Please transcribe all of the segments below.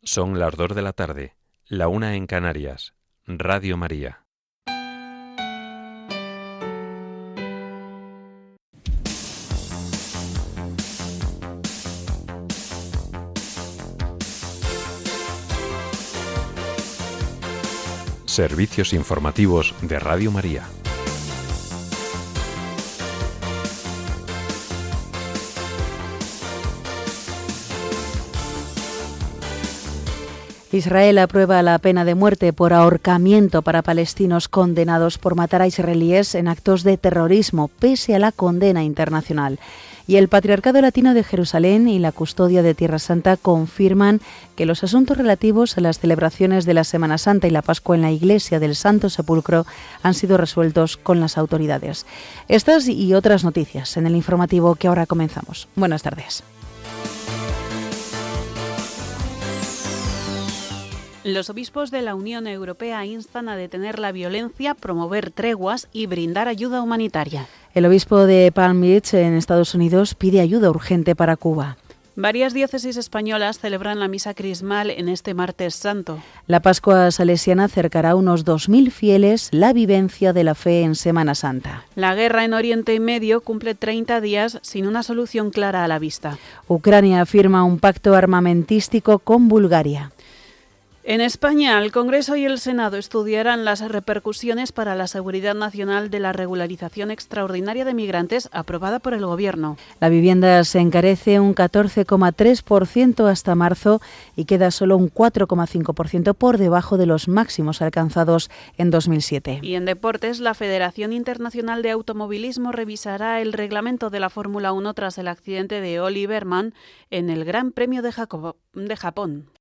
Son las 2 de la tarde, la 1 en Canarias. Radio María. Servicios informativos de Radio María. Israel aprueba la pena de muerte por ahorcamiento para palestinos condenados por matar a israelíes en actos de terrorismo, pese a la condena internacional. Y el Patriarcado Latino de Jerusalén y la Custodia de Tierra Santa confirman que los asuntos relativos a las celebraciones de la Semana Santa y la Pascua en la Iglesia del Santo Sepulcro han sido resueltos con las autoridades. Estas y otras noticias en el informativo que ahora comenzamos. Buenas tardes. Los obispos de la Unión Europea instan a detener la violencia, promover treguas y brindar ayuda humanitaria. El obispo de Palm Beach, en Estados Unidos, pide ayuda urgente para Cuba. Varias diócesis españolas celebran la misa crismal en este martes santo. La Pascua salesiana acercará a unos 2.000 fieles la vivencia de la fe en Semana Santa. La guerra en Oriente Medio cumple 30 días sin una solución clara a la vista. Ucrania firma un pacto armamentístico con Bulgaria. En España, el Congreso y el Senado estudiarán las repercusiones para la seguridad nacional de la regularización extraordinaria de migrantes aprobada por el Gobierno. La vivienda se encarece un 14,3% hasta marzo y queda solo un 4,5% por debajo de los máximos alcanzados en 2007. Y en deportes, la Federación Internacional de Automovilismo revisará el reglamento de la Fórmula 1 tras el accidente de Oliver Mann en el Gran Premio de Japón.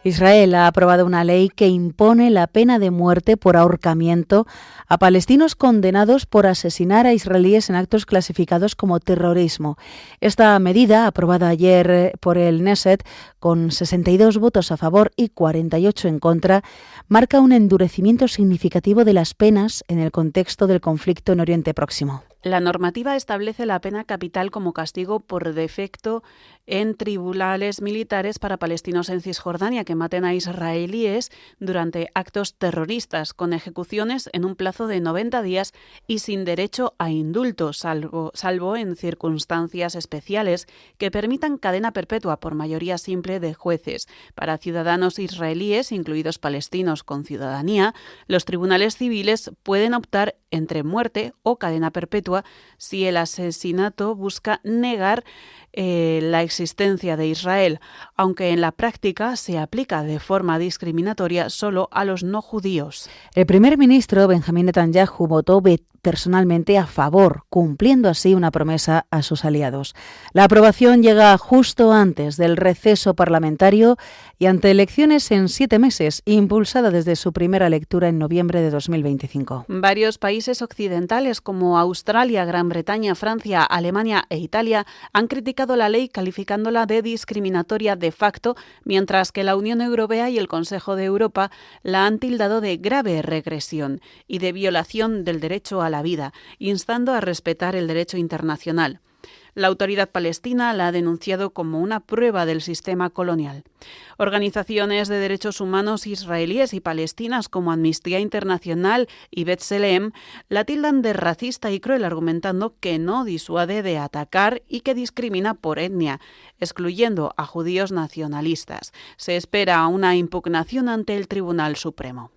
Israel ha aprobado una ley que impone la pena de muerte por ahorcamiento a palestinos condenados por asesinar a israelíes en actos clasificados como terrorismo. Esta medida, aprobada ayer por el Knesset con 62 votos a favor y 48 en contra, marca un endurecimiento significativo de las penas en el contexto del conflicto en Oriente Próximo. La normativa establece la pena capital como castigo por defecto en tribunales militares para palestinos en Cisjordania que maten a israelíes durante actos terroristas, con ejecuciones en un plazo de 90 días y sin derecho a indulto, salvo en circunstancias especiales que permitan cadena perpetua por mayoría simple de jueces. Para ciudadanos israelíes, incluidos palestinos con ciudadanía, los tribunales civiles pueden optar entre muerte o cadena perpetua si el asesinato busca negar la existencia de Israel, aunque en la práctica se aplica de forma discriminatoria solo a los no judíos. El primer ministro Benjamín Netanyahu votó personalmente a favor, cumpliendo así una promesa a sus aliados. La aprobación llega justo antes del receso parlamentario y ante elecciones en 7 meses, impulsada desde su primera lectura en noviembre de 2025. Varios países occidentales como Australia, Gran Bretaña, Francia, Alemania e Italia han criticado la ley calificándola de discriminatoria de facto, mientras que la Unión Europea y el Consejo de Europa la han tildado de grave regresión y de violación del derecho a la vida, instando a respetar el derecho internacional. La autoridad palestina la ha denunciado como una prueba del sistema colonial. Organizaciones de derechos humanos israelíes y palestinas como Amnistía Internacional y B'Tselem la tildan de racista y cruel, argumentando que no disuade de atacar y que discrimina por etnia, excluyendo a judíos nacionalistas. Se espera una impugnación ante el Tribunal Supremo.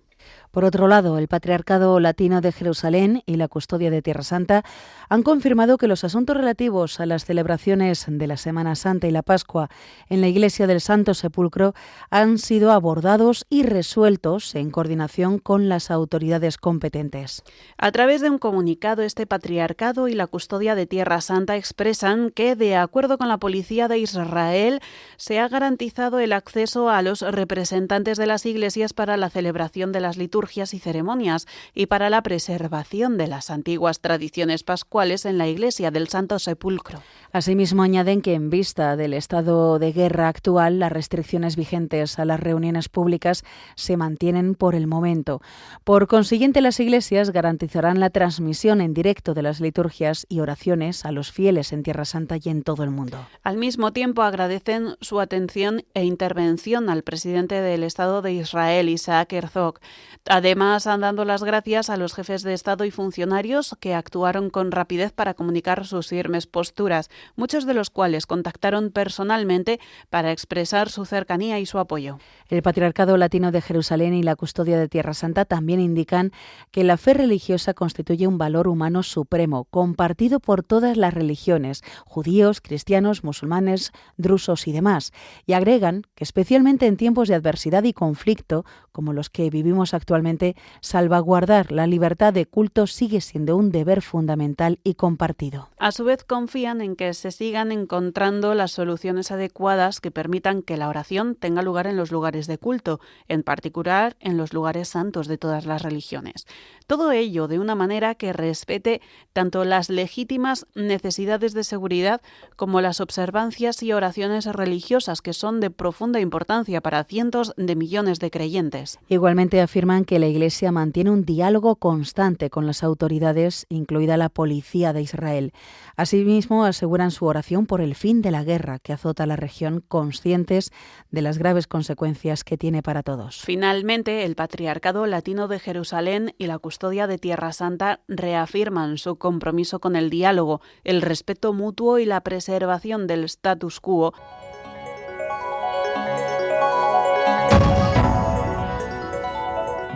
Por otro lado, el Patriarcado Latino de Jerusalén y la Custodia de Tierra Santa han confirmado que los asuntos relativos a las celebraciones de la Semana Santa y la Pascua en la Iglesia del Santo Sepulcro han sido abordados y resueltos en coordinación con las autoridades competentes. A través de un comunicado, este Patriarcado y la Custodia de Tierra Santa expresan que, de acuerdo con la Policía de Israel, se ha garantizado el acceso a los representantes de las iglesias para la celebración de las liturgias y ceremonias y para la preservación de las antiguas tradiciones pascuales en la Iglesia del Santo Sepulcro. Asimismo, añaden que en vista del estado de guerra actual, las restricciones vigentes a las reuniones públicas se mantienen por el momento. Por consiguiente, las iglesias garantizarán la transmisión en directo de las liturgias y oraciones a los fieles en Tierra Santa y en todo el mundo. Al mismo tiempo, agradecen su atención e intervención al presidente del Estado de Israel, Isaac Herzog. Además, han dado las gracias a los jefes de Estado y funcionarios que actuaron con rapidez para comunicar sus firmes posturas, muchos de los cuales contactaron personalmente para expresar su cercanía y su apoyo. El Patriarcado Latino de Jerusalén y la Custodia de Tierra Santa también indican que la fe religiosa constituye un valor humano supremo, compartido por todas las religiones, judíos, cristianos, musulmanes, drusos y demás, y agregan que especialmente en tiempos de adversidad y conflicto, como los que vivimos actualmente, salvaguardar la libertad de culto sigue siendo un deber fundamental y compartido. A su vez, confían en que se sigan encontrando las soluciones adecuadas que permitan que la oración tenga lugar en los lugares de culto, en particular en los lugares santos de todas las religiones. Todo ello de una manera que respete tanto las legítimas necesidades de seguridad como las observancias y oraciones religiosas que son de profunda importancia para cientos de millones de creyentes. Igualmente afirman que la Iglesia mantiene un diálogo constante con las autoridades, incluida la policía de Israel. Asimismo, aseguran su oración por el fin de la guerra que azota la región, conscientes de las graves consecuencias que tiene para todos. Finalmente, el Patriarcado Latino de Jerusalén y la Custodia de Tierra Santa reafirman su compromiso con el diálogo, el respeto mutuo y la preservación del status quo.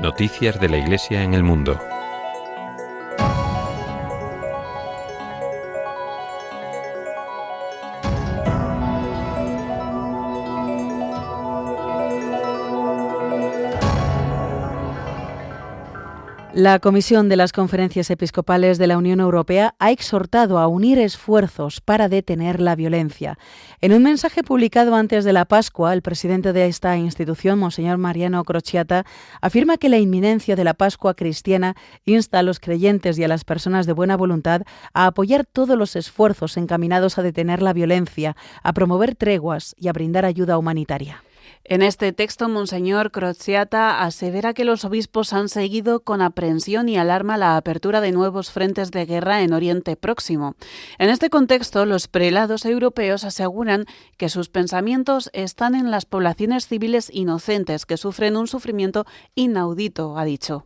Noticias de la Iglesia en el mundo. La Comisión de las Conferencias Episcopales de la Unión Europea ha exhortado a unir esfuerzos para detener la violencia. En un mensaje publicado antes de la Pascua, el presidente de esta institución, Monseñor Mariano Crociata, afirma que la inminencia de la Pascua cristiana insta a los creyentes y a las personas de buena voluntad a apoyar todos los esfuerzos encaminados a detener la violencia, a promover treguas y a brindar ayuda humanitaria. En este texto, Monseñor Crociata asevera que los obispos han seguido con aprehensión y alarma la apertura de nuevos frentes de guerra en Oriente Próximo. En este contexto, los prelados europeos aseguran que sus pensamientos están en las poblaciones civiles inocentes que sufren un sufrimiento inaudito, ha dicho.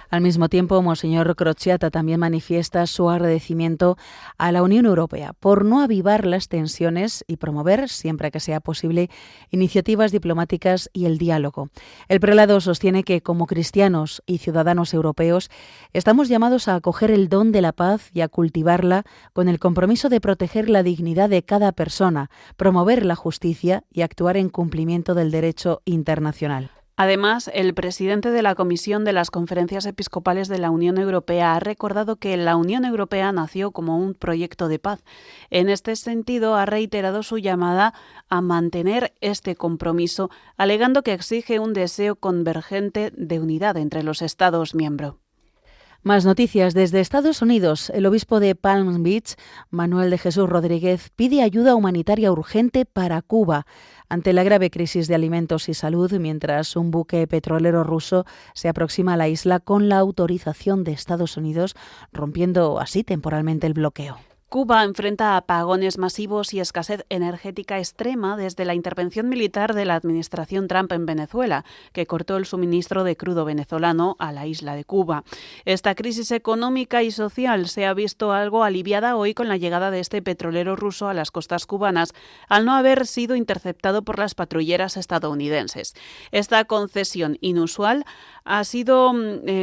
Al mismo tiempo, Monseñor Crociata también manifiesta su agradecimiento a la Unión Europea por no avivar las tensiones y promover, siempre que sea posible, iniciativas diplomáticas y el diálogo. El prelado sostiene que, como cristianos y ciudadanos europeos, estamos llamados a acoger el don de la paz y a cultivarla con el compromiso de proteger la dignidad de cada persona, promover la justicia y actuar en cumplimiento del derecho internacional. Además, el presidente de la Comisión de las Conferencias Episcopales de la Unión Europea ha recordado que la Unión Europea nació como un proyecto de paz. En este sentido, ha reiterado su llamada a mantener este compromiso, alegando que exige un deseo convergente de unidad entre los Estados miembros. Más noticias desde Estados Unidos. El obispo de Palm Beach, Manuel de Jesús Rodríguez, pide ayuda humanitaria urgente para Cuba ante la grave crisis de alimentos y salud, mientras un buque petrolero ruso se aproxima a la isla con la autorización de Estados Unidos, rompiendo así temporalmente el bloqueo. Cuba enfrenta apagones masivos y escasez energética extrema desde la intervención militar de la administración Trump en Venezuela, que cortó el suministro de crudo venezolano a la isla de Cuba. Esta crisis económica y social se ha visto algo aliviada hoy con la llegada de este petrolero ruso a las costas cubanas, al no haber sido interceptado por las patrulleras estadounidenses. Esta concesión inusual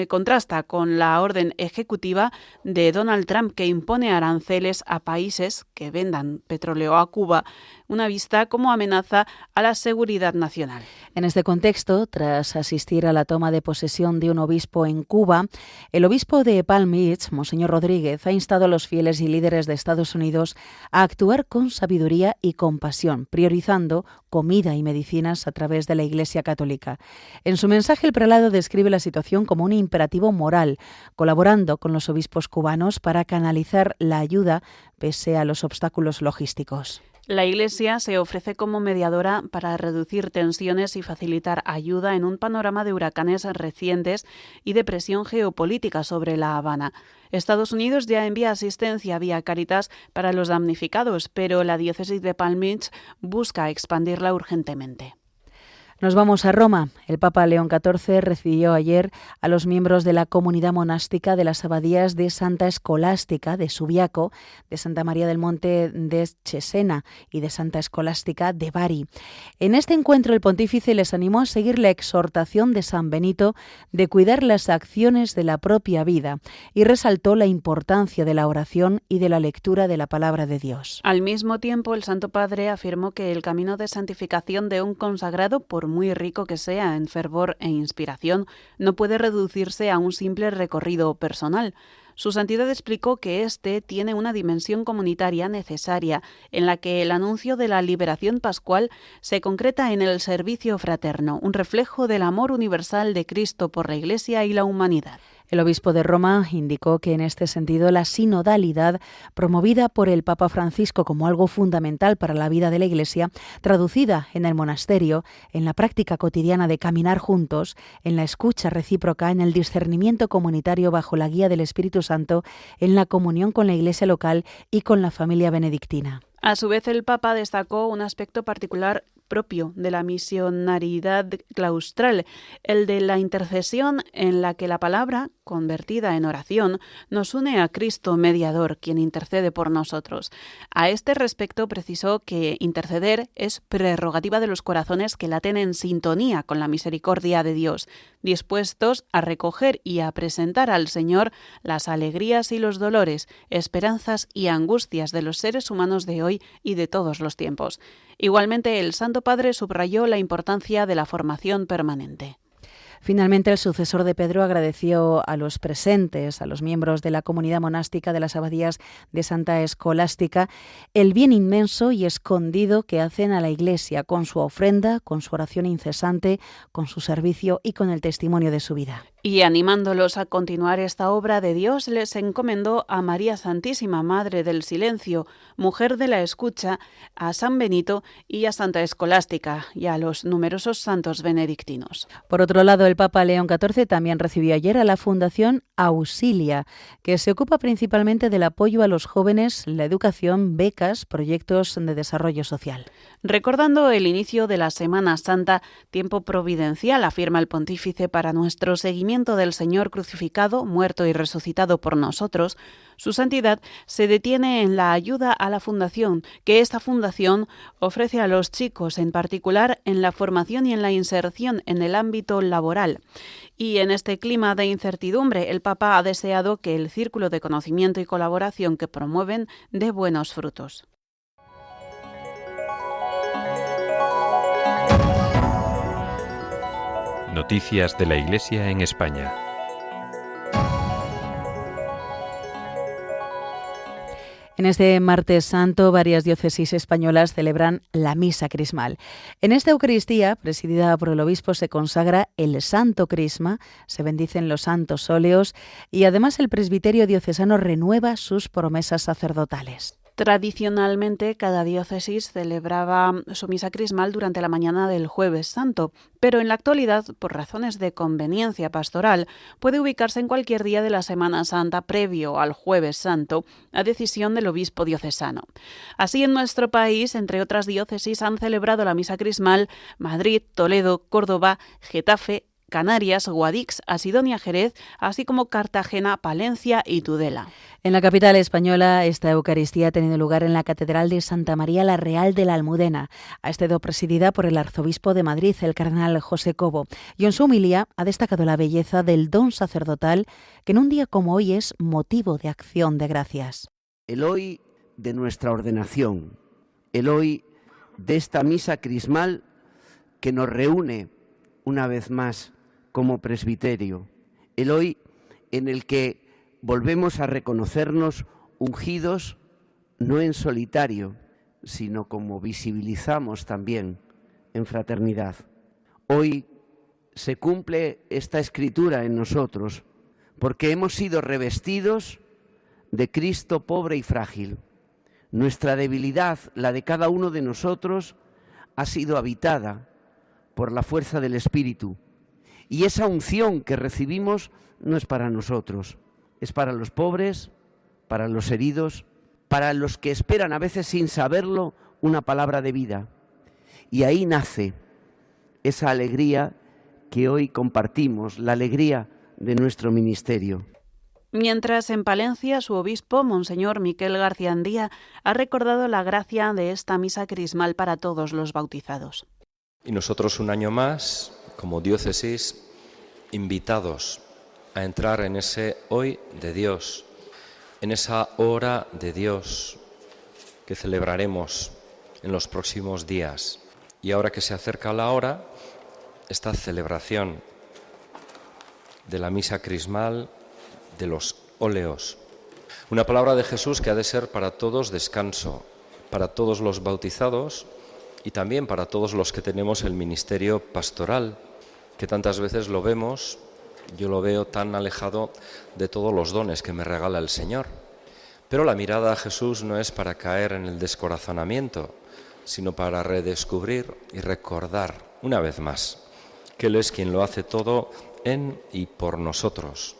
contrasta con la orden ejecutiva de Donald Trump, que impone aranceles a países que vendan petróleo a Cuba, una vista como amenaza a la seguridad nacional. En este contexto, tras asistir a la toma de posesión de un obispo en Cuba, el obispo de Palm Beach, Monseñor Rodríguez, ha instado a los fieles y líderes de Estados Unidos a actuar con sabiduría y compasión, priorizando comida y medicinas a través de la Iglesia Católica. En su mensaje, el prelado describe la situación como un imperativo moral, colaborando con los obispos cubanos para canalizar la ayuda pese a los obstáculos logísticos. La Iglesia se ofrece como mediadora para reducir tensiones y facilitar ayuda en un panorama de huracanes recientes y de presión geopolítica sobre La Habana. Estados Unidos ya envía asistencia vía Cáritas para los damnificados, pero la diócesis de Palm Beach busca expandirla urgentemente. Nos vamos a Roma. El Papa León XIV recibió ayer a los miembros de la comunidad monástica de las abadías de Santa Escolástica de Subiaco, de Santa María del Monte de Cesena y de Santa Escolástica de Bari. En este encuentro el pontífice les animó a seguir la exhortación de San Benito de cuidar las acciones de la propia vida y resaltó la importancia de la oración y de la lectura de la palabra de Dios. Al mismo tiempo, el Santo Padre afirmó que el camino de santificación de un consagrado, por muy rico que sea en fervor e inspiración, no puede reducirse a un simple recorrido personal. Su santidad explicó que este tiene una dimensión comunitaria necesaria, en la que el anuncio de la liberación pascual se concreta en el servicio fraterno, un reflejo del amor universal de Cristo por la Iglesia y la humanidad. El obispo de Roma indicó que en este sentido la sinodalidad, promovida por el Papa Francisco como algo fundamental para la vida de la Iglesia, traducida en el monasterio, en la práctica cotidiana de caminar juntos, en la escucha recíproca, en el discernimiento comunitario bajo la guía del Espíritu Santo, en la comunión con la Iglesia local y con la familia benedictina. A su vez, el Papa destacó un aspecto particular propio de la misionariedad claustral, el de la intercesión, en la que la palabra, convertida en oración, nos une a Cristo mediador, quien intercede por nosotros. A este respecto precisó que interceder es prerrogativa de los corazones que laten en sintonía con la misericordia de Dios, dispuestos a recoger y a presentar al Señor las alegrías y los dolores, esperanzas y angustias de los seres humanos de hoy y de todos los tiempos. Igualmente, el Santo Padre subrayó la importancia de la formación permanente. Finalmente, el sucesor de Pedro agradeció a los presentes, a los miembros de la comunidad monástica de las abadías de Santa Escolástica, el bien inmenso y escondido que hacen a la Iglesia con su ofrenda, con su oración incesante, con su servicio y con el testimonio de su vida. Y animándolos a continuar esta obra de Dios, les encomendó a María Santísima, Madre del Silencio, Mujer de la Escucha, a San Benito y a Santa Escolástica y a los numerosos santos benedictinos. Por otro lado, el Papa León XIV también recibió ayer a la Fundación Auxilia, que se ocupa principalmente del apoyo a los jóvenes, la educación, becas, proyectos de desarrollo social. Recordando el inicio de la Semana Santa, tiempo providencial, afirma el pontífice, para nuestro seguimiento del Señor crucificado, muerto y resucitado por nosotros, su santidad se detiene en la ayuda a la fundación, que esta fundación ofrece a los chicos, en particular en la formación y en la inserción en el ámbito laboral. Y en este clima de incertidumbre, el Papa ha deseado que el círculo de conocimiento y colaboración que promueven dé buenos frutos. Noticias de la Iglesia en España. En este martes santo, varias diócesis españolas celebran la misa crismal. En esta Eucaristía, presidida por el obispo, se consagra el Santo Crisma, se bendicen los santos óleos y además el presbiterio diocesano renueva sus promesas sacerdotales. Tradicionalmente, cada diócesis celebraba su misa crismal durante la mañana del Jueves Santo, pero en la actualidad, por razones de conveniencia pastoral, puede ubicarse en cualquier día de la Semana Santa previo al Jueves Santo, a decisión del obispo diocesano. Así, en nuestro país, entre otras diócesis, han celebrado la misa crismal Madrid, Toledo, Córdoba, Getafe, Canarias, Guadix, Asidonia, Jerez, así como Cartagena, Palencia y Tudela. En la capital española, esta Eucaristía ha tenido lugar en la Catedral de Santa María la Real de la Almudena. Ha estado presidida por el arzobispo de Madrid, el cardenal José Cobo, y en su homilía ha destacado la belleza del don sacerdotal que en un día como hoy es motivo de acción de gracias. El hoy de nuestra ordenación, el hoy de esta misa crismal que nos reúne una vez más como presbiterio, el hoy en el que volvemos a reconocernos ungidos no en solitario, sino como visibilizamos también en fraternidad. Hoy se cumple esta escritura en nosotros porque hemos sido revestidos de Cristo pobre y frágil. Nuestra debilidad, la de cada uno de nosotros, ha sido habitada por la fuerza del Espíritu. Y esa unción que recibimos no es para nosotros, es para los pobres, para los heridos, para los que esperan a veces sin saberlo una palabra de vida. Y ahí nace esa alegría que hoy compartimos, la alegría de nuestro ministerio. Mientras en Palencia su obispo, Monseñor Miquel García Andía, ha recordado la gracia de esta misa crismal para todos los bautizados. Y nosotros un año más, como diócesis, invitados a entrar en ese hoy de Dios, en esa hora de Dios que celebraremos en los próximos días. Y ahora que se acerca la hora, esta celebración de la misa crismal, de los óleos. Una palabra de Jesús que ha de ser para todos descanso, para todos los bautizados y también para todos los que tenemos el ministerio pastoral, que tantas veces lo vemos, yo lo veo tan alejado de todos los dones que me regala el Señor. Pero la mirada a Jesús no es para caer en el descorazonamiento, sino para redescubrir y recordar una vez más que Él es quien lo hace todo en y por nosotros.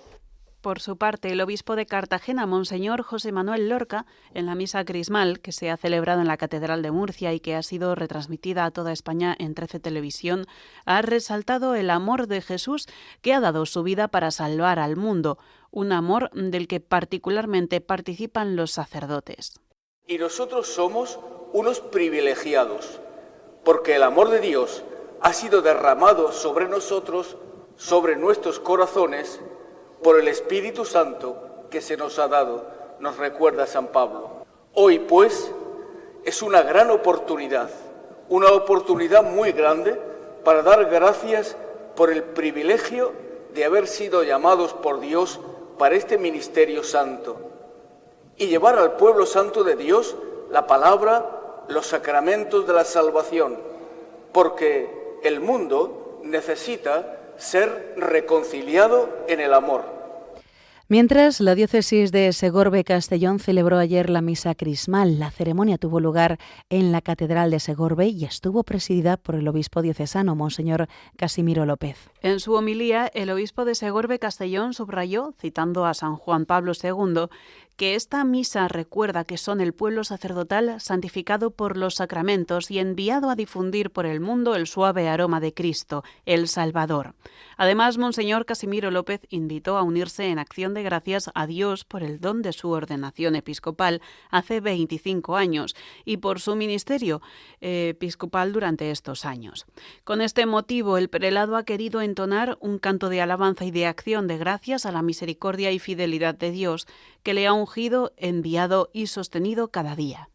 Por su parte, el obispo de Cartagena, Monseñor José Manuel Lorca, en la misa crismal que se ha celebrado en la Catedral de Murcia y que ha sido retransmitida a toda España en 13 Televisión, ha resaltado el amor de Jesús que ha dado su vida para salvar al mundo, un amor del que particularmente participan los sacerdotes. Y nosotros somos unos privilegiados, porque el amor de Dios ha sido derramado sobre nosotros, sobre nuestros corazones, por el Espíritu Santo que se nos ha dado, nos recuerda San Pablo. Hoy, pues, es una gran oportunidad, una oportunidad muy grande para dar gracias por el privilegio de haber sido llamados por Dios para este ministerio santo y llevar al pueblo santo de Dios la palabra, los sacramentos de la salvación, porque el mundo necesita ser reconciliado en el amor. Mientras, la diócesis de Segorbe-Castellón celebró ayer la misa crismal. La ceremonia tuvo lugar en la Catedral de Segorbe y estuvo presidida por el obispo diocesano, Monseñor Casimiro López. En su homilía, el obispo de Segorbe-Castellón subrayó, citando a San Juan Pablo II, que esta misa recuerda que son el pueblo sacerdotal santificado por los sacramentos y enviado a difundir por el mundo el suave aroma de Cristo, el Salvador. Además, Monseñor Casimiro López invitó a unirse en acción de gracias a Dios por el don de su ordenación episcopal hace 25 años y por su ministerio episcopal durante estos años. Con este motivo, el prelado ha querido entonar un canto de alabanza y de acción de gracias a la misericordia y fidelidad de Dios, que le ha ungido, enviado y sostenido cada día.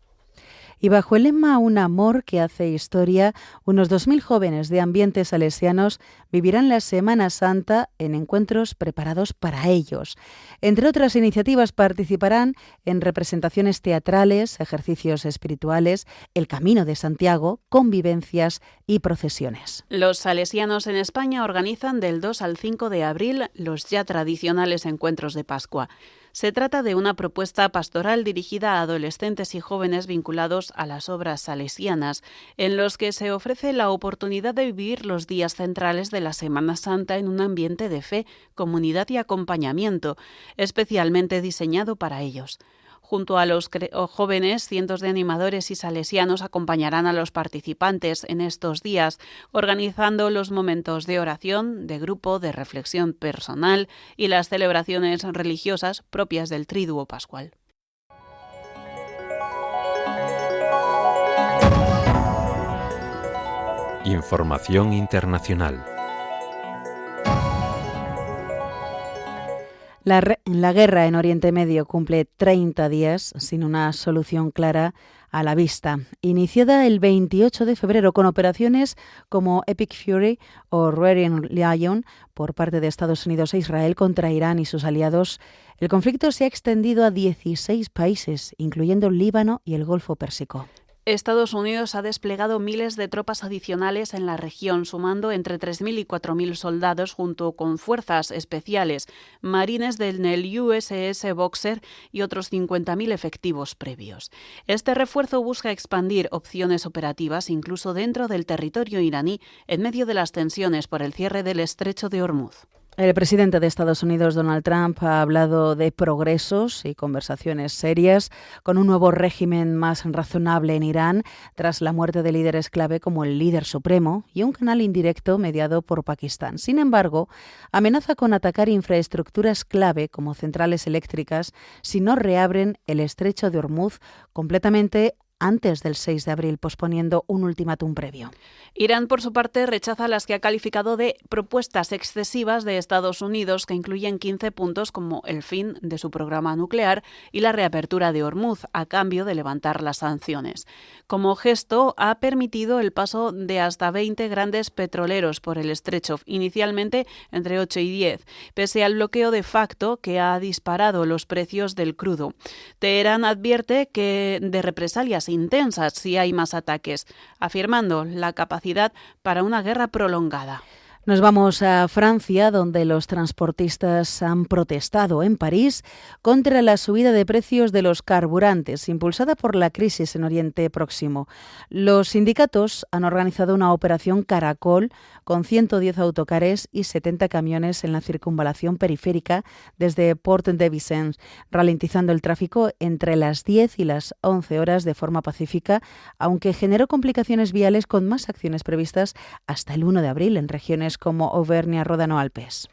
Y bajo el lema Un amor que hace historia, unos 2.000 jóvenes de ambientes salesianos vivirán la Semana Santa en encuentros preparados para ellos. Entre otras iniciativas participarán en representaciones teatrales, ejercicios espirituales, el Camino de Santiago, convivencias y procesiones. Los salesianos en España organizan del 2 al 5 de abril los ya tradicionales encuentros de Pascua. Se trata de una propuesta pastoral dirigida a adolescentes y jóvenes vinculados a las obras salesianas, en los que se ofrece la oportunidad de vivir los días centrales de la Semana Santa en un ambiente de fe, comunidad y acompañamiento, especialmente diseñado para ellos. Junto a los jóvenes, cientos de animadores y salesianos acompañarán a los participantes en estos días, organizando los momentos de oración, de grupo, de reflexión personal y las celebraciones religiosas propias del Triduo Pascual. Información internacional. La guerra en Oriente Medio cumple 30 días sin una solución clara a la vista. Iniciada el 28 de febrero con operaciones como Epic Fury o Roaring Lion por parte de Estados Unidos e Israel contra Irán y sus aliados, el conflicto se ha extendido a 16 países, incluyendo Líbano y el Golfo Pérsico. Estados Unidos ha desplegado miles de tropas adicionales en la región, sumando entre 3.000 y 4.000 soldados junto con fuerzas especiales, marines del USS Boxer y otros 50.000 efectivos previos. Este refuerzo busca expandir opciones operativas incluso dentro del territorio iraní en medio de las tensiones por el cierre del estrecho de Hormuz. El presidente de Estados Unidos, Donald Trump, ha hablado de progresos y conversaciones serias con un nuevo régimen más razonable en Irán tras la muerte de líderes clave como el líder supremo y un canal indirecto mediado por Pakistán. Sin embargo, amenaza con atacar infraestructuras clave como centrales eléctricas si no reabren el estrecho de Hormuz completamente antes del 6 de abril, posponiendo un ultimátum previo. Irán, por su parte, rechaza las que ha calificado de propuestas excesivas de Estados Unidos, que incluyen 15 puntos como el fin de su programa nuclear y la reapertura de Hormuz, a cambio de levantar las sanciones. Como gesto, ha permitido el paso de hasta 20 grandes petroleros por el estrecho, inicialmente entre 8 y 10, pese al bloqueo de facto que ha disparado los precios del crudo. Teherán advierte que de represalias intensas si hay más ataques, afirmando la capacidad para una guerra prolongada. Nos vamos a Francia, donde los transportistas han protestado en París contra la subida de precios de los carburantes, impulsada por la crisis en Oriente Próximo. Los sindicatos han organizado una operación Caracol con 110 autocares y 70 camiones en la circunvalación periférica desde Port-de-Vincennes, ralentizando el tráfico entre las 10 y las 11 horas de forma pacífica, aunque generó complicaciones viales con más acciones previstas hasta el 1 de abril en regiones como Auvernia-Ródano-Alpes.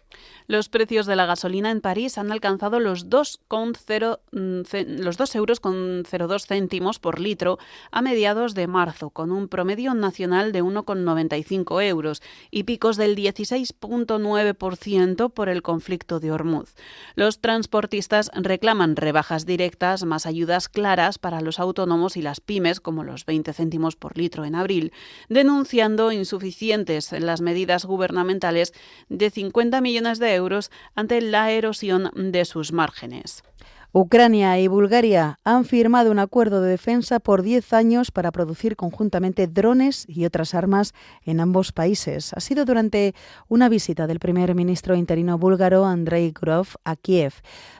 Los precios de la gasolina en París han alcanzado los 2,02 céntimos por litro a mediados de marzo, con un promedio nacional de 1,95 euros y picos del 16,9% por el conflicto de Hormuz. Los transportistas reclaman rebajas directas, más ayudas claras para los autónomos y las pymes, como los 20 céntimos por litro en abril, denunciando insuficientes las medidas gubernamentales de 50 millones de euros ante la erosión de sus márgenes. Ucrania y Bulgaria han firmado un acuerdo de defensa por 10 años para producir conjuntamente drones y otras armas en ambos países. Ha sido durante una visita del primer ministro interino búlgaro, Andrei Grov, a Kiev.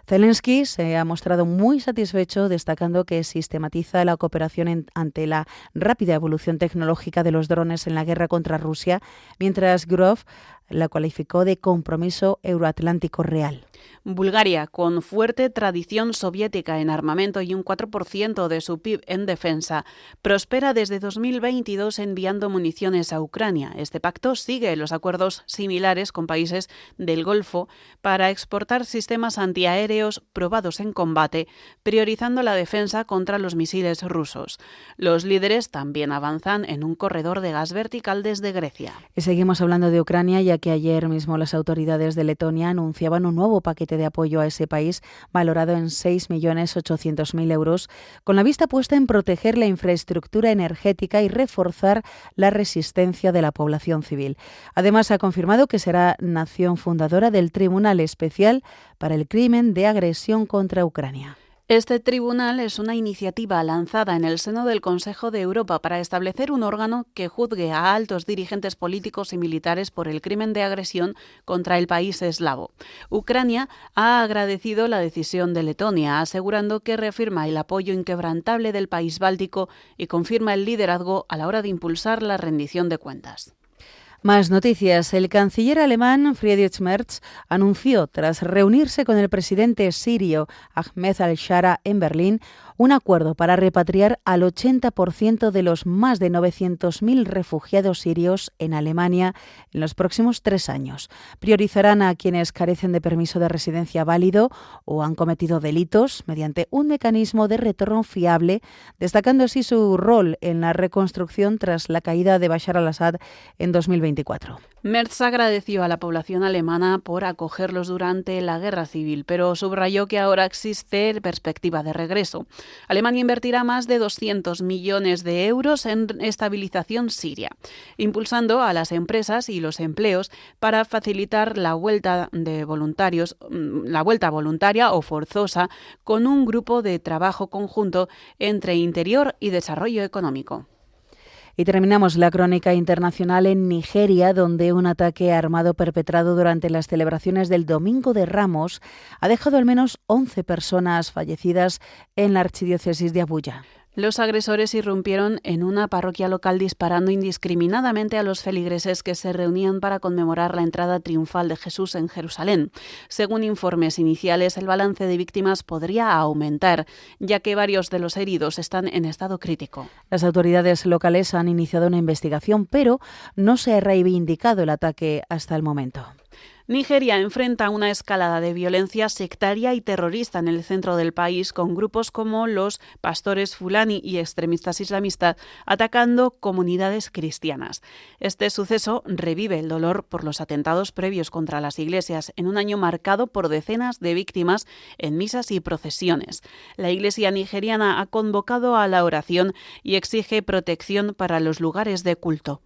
Zelensky se ha mostrado muy satisfecho, destacando que sistematiza la cooperación ante la rápida evolución tecnológica de los drones en la guerra contra Rusia, mientras Grov la calificó de compromiso euroatlántico real. Bulgaria, con fuerte tradición soviética en armamento y un 4% de su PIB en defensa, prospera desde 2022 enviando municiones a Ucrania. Este pacto sigue los acuerdos similares con países del Golfo para exportar sistemas antiaéreos probados en combate, priorizando la defensa contra los misiles rusos. Los líderes también avanzan en un corredor de gas vertical desde Grecia. Y seguimos hablando de Ucrania, ya que ayer mismo las autoridades de Letonia anunciaban un nuevo paquete de apoyo a ese país valorado en 6.800.000 euros, con la vista puesta en proteger la infraestructura energética y reforzar la resistencia de la población civil. Además, ha confirmado que será nación fundadora del Tribunal Especial para el Crimen de Agresión contra Ucrania. Este tribunal es una iniciativa lanzada en el seno del Consejo de Europa para establecer un órgano que juzgue a altos dirigentes políticos y militares por el crimen de agresión contra el país eslavo. Ucrania ha agradecido la decisión de Letonia, asegurando que reafirma el apoyo inquebrantable del país báltico y confirma el liderazgo a la hora de impulsar la rendición de cuentas. Más noticias. El canciller alemán Friedrich Merz anunció, tras reunirse con el presidente sirio Ahmed al-Shara en Berlín, un acuerdo para repatriar al 80% de los más de 900.000 refugiados sirios en Alemania en los próximos 3 años. Priorizarán a quienes carecen de permiso de residencia válido o han cometido delitos mediante un mecanismo de retorno fiable, destacando así su rol en la reconstrucción tras la caída de Bashar al-Assad en 2024. Merz agradeció a la población alemana por acogerlos durante la guerra civil, pero subrayó que ahora existe perspectiva de regreso. Alemania invertirá más de 200 millones de euros en estabilización siria, impulsando a las empresas y los empleos para facilitar la vuelta voluntaria o forzosa con un grupo de trabajo conjunto entre Interior y Desarrollo Económico. Y terminamos la crónica internacional en Nigeria, donde un ataque armado perpetrado durante las celebraciones del Domingo de Ramos ha dejado al menos 11 personas fallecidas en la archidiócesis de Abuya. Los agresores irrumpieron en una parroquia local disparando indiscriminadamente a los feligreses que se reunían para conmemorar la entrada triunfal de Jesús en Jerusalén. Según informes iniciales, el balance de víctimas podría aumentar, ya que varios de los heridos están en estado crítico. Las autoridades locales han iniciado una investigación, pero no se ha reivindicado el ataque hasta el momento. Nigeria enfrenta una escalada de violencia sectaria y terrorista en el centro del país, con grupos como los pastores fulani y extremistas islamistas atacando comunidades cristianas. Este suceso revive el dolor por los atentados previos contra las iglesias en un año marcado por decenas de víctimas en misas y procesiones. La Iglesia nigeriana ha convocado a la oración y exige protección para los lugares de culto.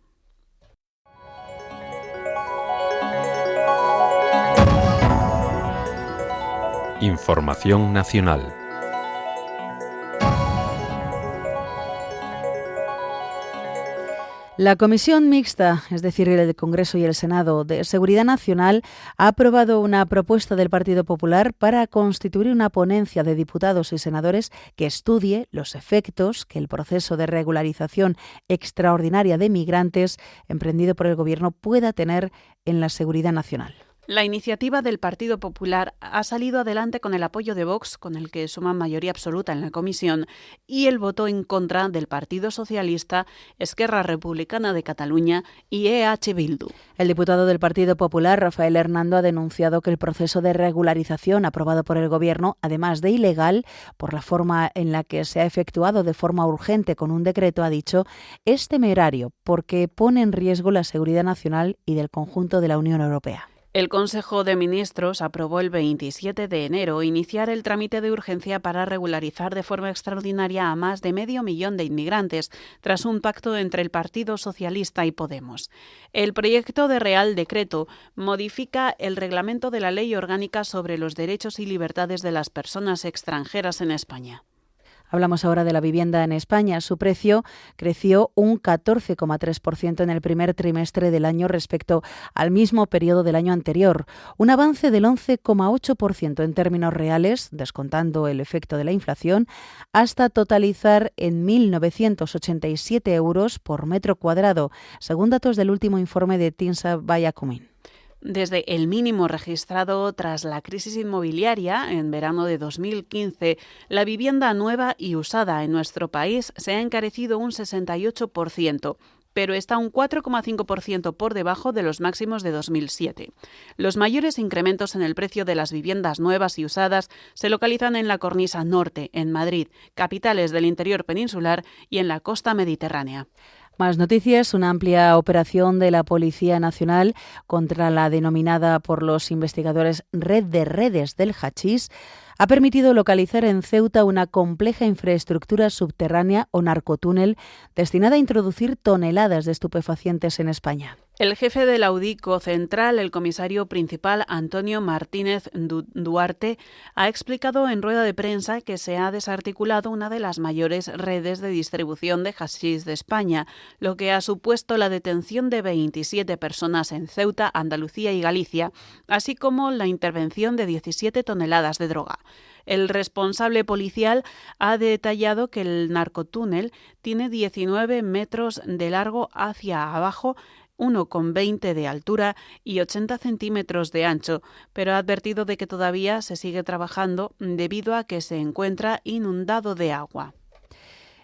Información nacional. La Comisión Mixta, es decir, el Congreso y el Senado de Seguridad Nacional, ha aprobado una propuesta del Partido Popular para constituir una ponencia de diputados y senadores que estudie los efectos que el proceso de regularización extraordinaria de migrantes emprendido por el Gobierno pueda tener en la seguridad nacional. La iniciativa del Partido Popular ha salido adelante con el apoyo de Vox, con el que suman mayoría absoluta en la comisión, y el voto en contra del Partido Socialista, Esquerra Republicana de Cataluña y EH Bildu. El diputado del Partido Popular, Rafael Hernando, ha denunciado que el proceso de regularización aprobado por el Gobierno, además de ilegal, por la forma en la que se ha efectuado de forma urgente con un decreto, ha dicho, es temerario porque pone en riesgo la seguridad nacional y del conjunto de la Unión Europea. El Consejo de Ministros aprobó el 27 de enero iniciar el trámite de urgencia para regularizar de forma extraordinaria a más de 500.000 de inmigrantes, tras un pacto entre el Partido Socialista y Podemos. El proyecto de Real Decreto modifica el reglamento de la Ley Orgánica sobre los derechos y libertades de las personas extranjeras en España. Hablamos ahora de la vivienda en España. Su precio creció un 14,3% en el primer trimestre del año respecto al mismo periodo del año anterior, un avance del 11,8% en términos reales, descontando el efecto de la inflación, hasta totalizar en 1.987 euros por metro cuadrado, según datos del último informe de Tinsa Bayacumin. Desde el mínimo registrado tras la crisis inmobiliaria en verano de 2015, la vivienda nueva y usada en nuestro país se ha encarecido un 68%, pero está un 4,5% por debajo de los máximos de 2007. Los mayores incrementos en el precio de las viviendas nuevas y usadas se localizan en la cornisa norte, en Madrid, capitales del interior peninsular y en la costa mediterránea. Más noticias. Una amplia operación de la Policía Nacional contra la denominada por los investigadores Red de Redes del Hachís ha permitido localizar en Ceuta una compleja infraestructura subterránea o narcotúnel destinada a introducir toneladas de estupefacientes en España. El jefe del Audico Central, el comisario principal Antonio Martínez Duarte, ha explicado en rueda de prensa que se ha desarticulado una de las mayores redes de distribución de hachís de España, lo que ha supuesto la detención de 27 personas en Ceuta, Andalucía y Galicia, así como la intervención de 17 toneladas de droga. El responsable policial ha detallado que el narcotúnel tiene 19 metros de largo hacia abajo, 1,20 de altura y 80 centímetros de ancho, pero ha advertido de que todavía se sigue trabajando debido a que se encuentra inundado de agua.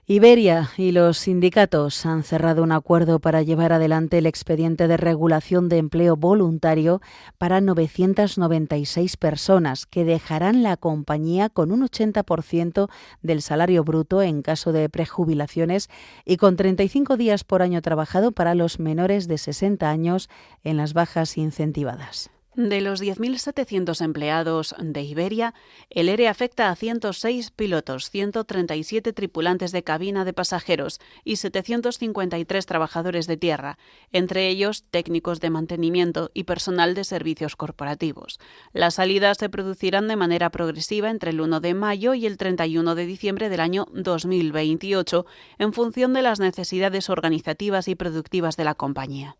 Iberia y los sindicatos han cerrado un acuerdo para llevar adelante el expediente de regulación de empleo voluntario para 996 personas que dejarán la compañía con un 80% del salario bruto en caso de prejubilaciones y con 35 días por año trabajado para los menores de 60 años en las bajas incentivadas. De los 10.700 empleados de Iberia, el ERE afecta a 106 pilotos, 137 tripulantes de cabina de pasajeros y 753 trabajadores de tierra, entre ellos técnicos de mantenimiento y personal de servicios corporativos. Las salidas se producirán de manera progresiva entre el 1 de mayo y el 31 de diciembre del año 2028, en función de las necesidades organizativas y productivas de la compañía.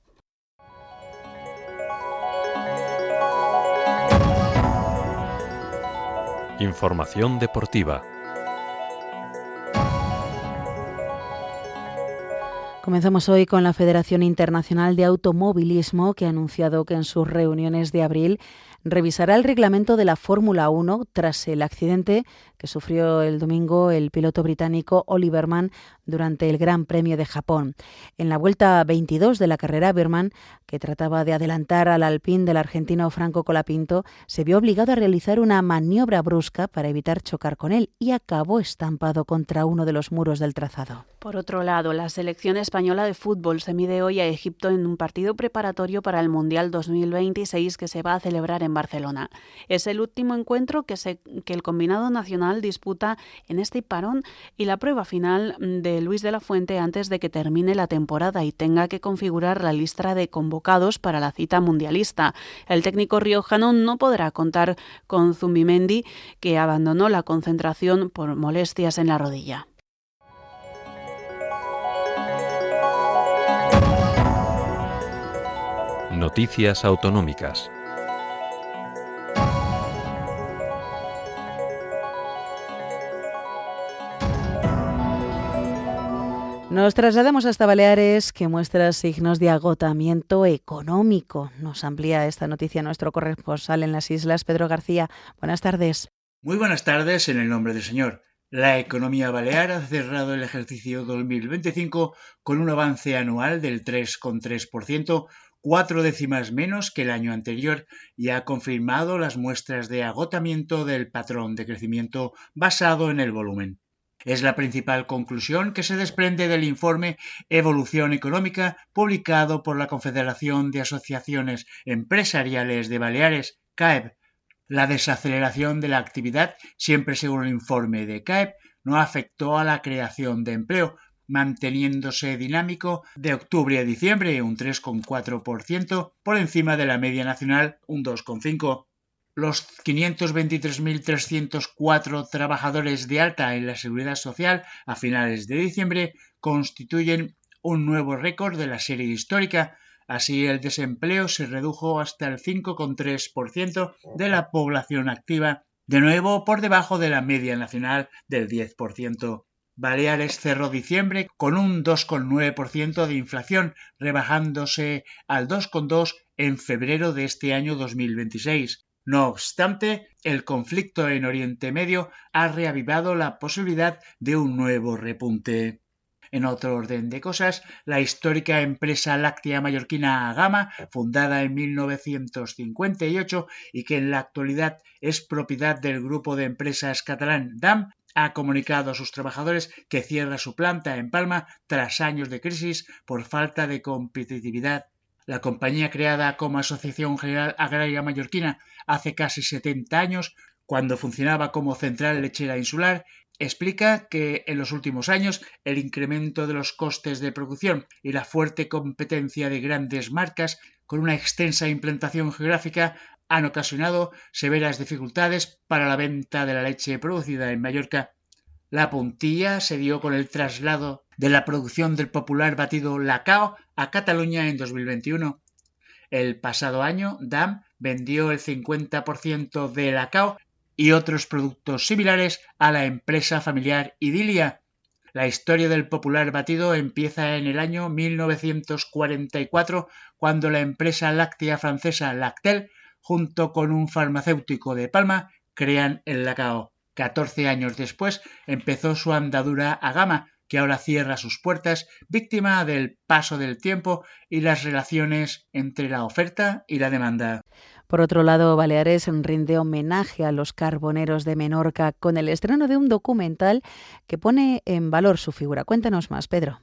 Información deportiva. Comenzamos hoy con la Federación Internacional de Automovilismo, que ha anunciado que en sus reuniones de abril revisará el reglamento de la Fórmula 1 tras el accidente que sufrió el domingo el piloto británico Oliver Mann durante el Gran Premio de Japón. En la vuelta 22 de la carrera, Berman, que trataba de adelantar al Alpine del argentino Franco Colapinto, se vio obligado a realizar una maniobra brusca para evitar chocar con él y acabó estampado contra uno de los muros del trazado. Por otro lado, la selección española de fútbol se mide hoy a Egipto en un partido preparatorio para el Mundial 2026 que se va a celebrar en Barcelona. Es el último encuentro que el combinado nacional disputa en este parón y la prueba final de Luis de la Fuente antes de que termine la temporada y tenga que configurar la lista de convocados para la cita mundialista. El técnico riojano no podrá contar con Zubimendi, que abandonó la concentración por molestias en la rodilla. Noticias autonómicas. Nos trasladamos hasta Baleares, que muestra signos de agotamiento económico. Nos amplía esta noticia nuestro corresponsal en las islas, Pedro García. Buenas tardes. Muy buenas tardes en el nombre del Señor. La economía balear ha cerrado el ejercicio 2025 con un avance anual del 3,3%, 4 décimas menos que el año anterior, y ha confirmado las muestras de agotamiento del patrón de crecimiento basado en el volumen. Es la principal conclusión que se desprende del informe Evolución Económica publicado por la Confederación de Asociaciones Empresariales de Baleares, CAEB. La desaceleración de la actividad, siempre según el informe de CAEB, no afectó a la creación de empleo, manteniéndose dinámico de octubre a diciembre, un 3,4%, por encima de la media nacional, un 2,5%. Los 523.304 trabajadores de alta en la Seguridad Social a finales de diciembre constituyen un nuevo récord de la serie histórica. Así, el desempleo se redujo hasta el 5,3% de la población activa, de nuevo por debajo de la media nacional del 10%. Baleares cerró diciembre con un 2,9% de inflación, rebajándose al 2,2% en febrero de este año 2026. No obstante, el conflicto en Oriente Medio ha reavivado la posibilidad de un nuevo repunte. En otro orden de cosas, la histórica empresa láctea mallorquina Agama, fundada en 1958 y que en la actualidad es propiedad del grupo de empresas catalán DAM, ha comunicado a sus trabajadores que cierra su planta en Palma tras años de crisis por falta de competitividad. La compañía, creada como Asociación General Agraria Mallorquina hace casi 70 años, cuando funcionaba como central lechera insular, explica que en los últimos años el incremento de los costes de producción y la fuerte competencia de grandes marcas con una extensa implantación geográfica han ocasionado severas dificultades para la venta de la leche producida en Mallorca. La puntilla se dio con el traslado de la producción del popular batido Lacao a Cataluña en 2021. El pasado año, DAM vendió el 50% de Lacao y otros productos similares a la empresa familiar Idilia. La historia del popular batido empieza en el año 1944, cuando la empresa láctea francesa Lactel, junto con un farmacéutico de Palma, crean el Lacao. 14 años después empezó su andadura Agama, que ahora cierra sus puertas, víctima del paso del tiempo y las relaciones entre la oferta y la demanda. Por otro lado, Baleares rinde homenaje a los carboneros de Menorca con el estreno de un documental que pone en valor su figura. Cuéntanos más, Pedro.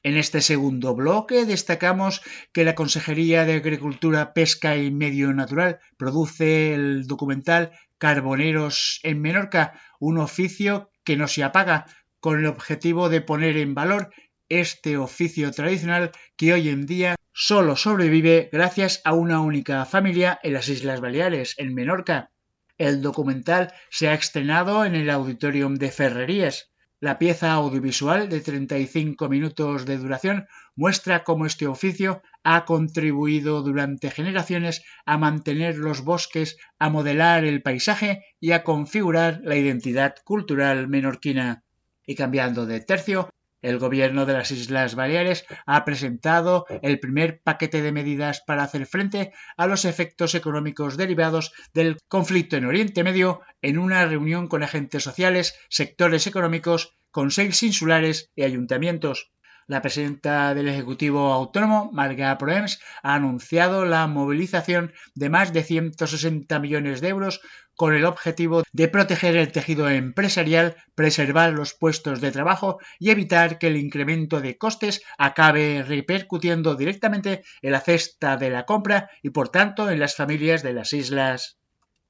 En este segundo bloque destacamos que la Consejería de Agricultura, Pesca y Medio Natural produce el documental Carboneros en Menorca, un oficio que no se apaga, con el objetivo de poner en valor este oficio tradicional que hoy en día solo sobrevive gracias a una única familia en las Islas Baleares, en Menorca. El documental se ha estrenado en el Auditorium de Ferreries. La pieza audiovisual de 35 minutos de duración muestra cómo este oficio ha contribuido durante generaciones a mantener los bosques, a modelar el paisaje y a configurar la identidad cultural menorquina. Y cambiando de tercio, el Gobierno de las Islas Baleares ha presentado el primer paquete de medidas para hacer frente a los efectos económicos derivados del conflicto en Oriente Medio en una reunión con agentes sociales, sectores económicos, consells insulares y ayuntamientos. La presidenta del Ejecutivo Autónomo, Marga Proens, ha anunciado la movilización de más de 160 millones de euros con el objetivo de proteger el tejido empresarial, preservar los puestos de trabajo y evitar que el incremento de costes acabe repercutiendo directamente en la cesta de la compra y, por tanto, en las familias de las islas.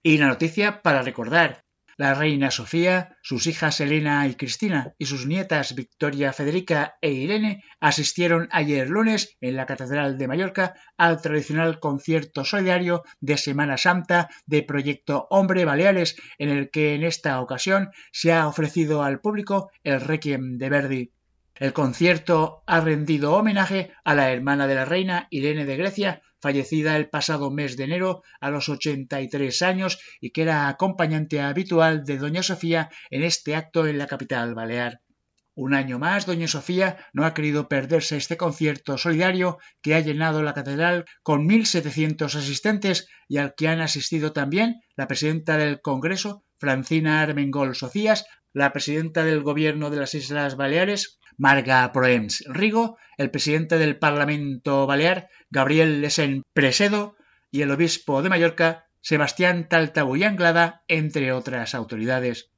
Y la noticia para recordar. La reina Sofía, sus hijas Elena y Cristina y sus nietas Victoria, Federica e Irene asistieron ayer lunes en la Catedral de Mallorca al tradicional concierto solidario de Semana Santa de Proyecto Hombre Baleares, en el que en esta ocasión se ha ofrecido al público el Requiem de Verdi. El concierto ha rendido homenaje a la hermana de la reina, Irene de Grecia, fallecida el pasado mes de enero a los 83 años y que era acompañante habitual de doña Sofía en este acto en la capital balear. Un año más, doña Sofía no ha querido perderse este concierto solidario que ha llenado la catedral con 1.700 asistentes y al que han asistido también la presidenta del Congreso, Francina Armengol Socias, la presidenta del Gobierno de las Islas Baleares, Marga Proens Rigo, el presidente del Parlamento Balear, Gabriel Lesen Presedo, y el obispo de Mallorca, Sebastián Taltabú y Anglada, entre otras autoridades.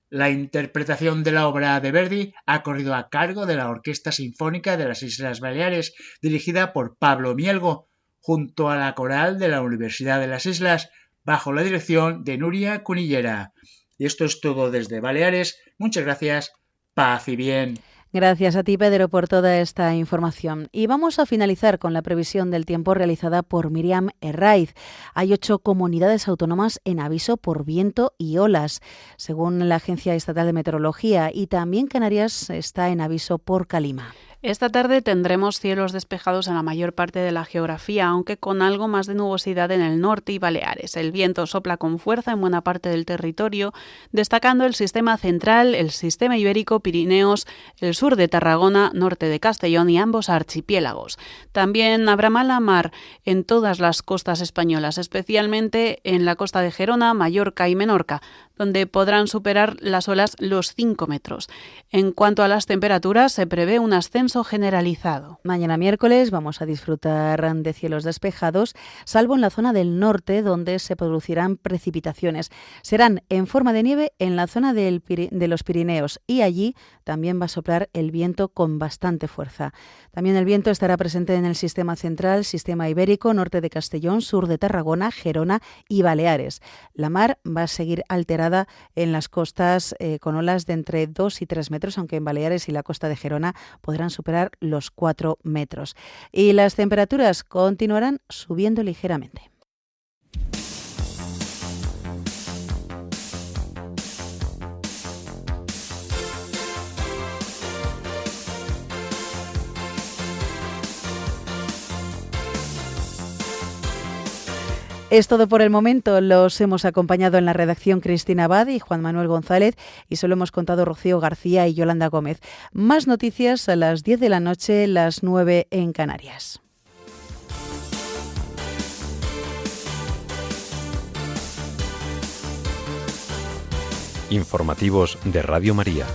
La interpretación de la obra de Verdi ha corrido a cargo de la Orquesta Sinfónica de las Islas Baleares, dirigida por Pablo Mielgo, junto a la coral de la Universidad de las Islas, bajo la dirección de Nuria Cunillera. Y esto es todo desde Baleares. Muchas gracias. Paz y bien. Gracias a ti, Pedro, por toda esta información. Y vamos a finalizar con la previsión del tiempo realizada por Miriam Herraiz. Hay 8 comunidades autónomas en aviso por viento y olas, según la Agencia Estatal de Meteorología, y también Canarias está en aviso por calima. Esta tarde tendremos cielos despejados en la mayor parte de la geografía, aunque con algo más de nubosidad en el norte y Baleares. El viento sopla con fuerza en buena parte del territorio, destacando el sistema central, el sistema ibérico, Pirineos, el sur de Tarragona, norte de Castellón y ambos archipiélagos. También habrá mala mar en todas las costas españolas, especialmente en la costa de Gerona, Mallorca y Menorca, donde podrán superar las olas los 5 metros. En cuanto a las temperaturas, se prevé un ascenso generalizado. Mañana miércoles vamos a disfrutar de cielos despejados, salvo en la zona del norte, donde se producirán precipitaciones. Serán en forma de nieve en la zona de los Pirineos, y allí también va a soplar el viento con bastante fuerza. También el viento estará presente en el sistema central, sistema ibérico, norte de Castellón, sur de Tarragona, Gerona y Baleares. La mar va a seguir alterada en las costas con olas de entre 2 y 3 metros, aunque en Baleares y la costa de Gerona podrán superar los 4 metros. Y las temperaturas continuarán subiendo ligeramente. Es todo por el momento. Los hemos acompañado en la redacción Cristina Abad y Juan Manuel González, y se lo hemos contado Rocío García y Yolanda Gómez. Más noticias a las 10 de la noche, las 9 en Canarias. Informativos de Radio María.